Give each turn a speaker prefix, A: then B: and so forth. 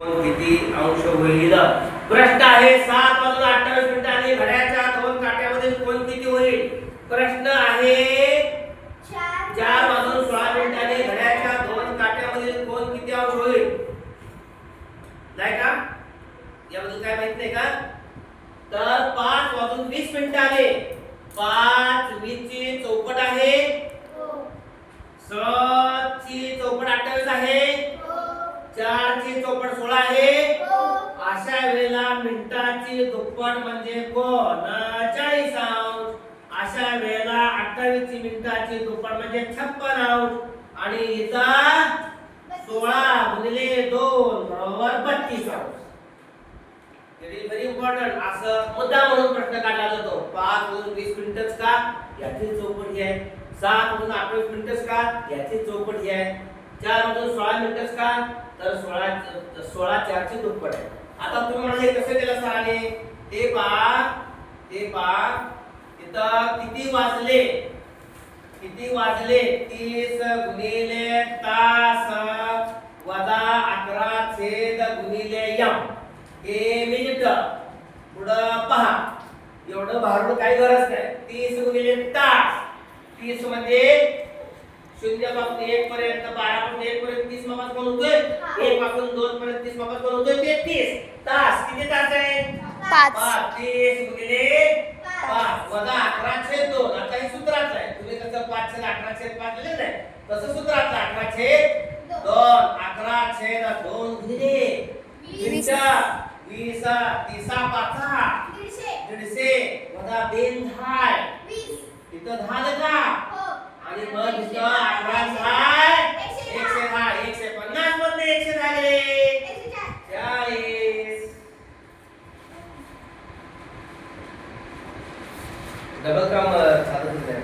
A: किती अंश होईल? प्रश्न आहे 7:28 घड्याळाच्या दोन काट्यामधील कोण किती होईल? प्रश्न आहे 4:16 घड्याळाच्या दोन काट्यामधील कोण किती अंश होईल? नाही का? याबद्दल काय माहित नाही का? तर 5:20 5:20 ची चौपट आहे 7 ची चौपट 28 आहे 4 ची चौपट 16 आहे अशा वेळेला मिनिटाची दुप्पट म्हणजे कोण? 40 अंश. अशा वेळेला 28 ची मिनिटाची दुप्पट म्हणजे 56 अंश आणि इथं 16 गुणिले 2 बरोबर 32 अंश. Very important. असं मुद्दा म्हणून प्रश्न काढला जातो. 5:20 का? याची चौपट ही आहे. 7:28 का? याची चौपट ही आहे. 4:16 का? तर 16 4 ची दुप्पट आहे. आता तुम्ही म्हणाले कसं केलं सराने? ते पहा इथं किती वाजले 30 गुणिले तास वजा 11 छेद गुणिले m हे मिनिट. पुढं पहा एवढं भारून काही गरज नाही. 30 गुणिले तास 30 म्हणजे 0 पासून 1 पर्यंत 12 पासून 1 पर्यंत 30 मापास कोण होतोय? 1 पासून 2 पर्यंत 30 मापास कोण होतोय? 33 तास. किती तास आहे? 5. 30 गुणिले 5 वजा 11 छेद 2. आता हे सूत्राचं आहे. तुम्ही कसं 5 छेद 11 छेद 5 लिहिलं नाही तसं सूत्राचं 11 छेद 2 11 छेद 2 गुणिले 20 30 5 150 वजा 2 10 इथं 10 आलं का? आणि मग इथं 11 6 110 150 मध्ये 110 गेले 40. डबल काम चालू आहे.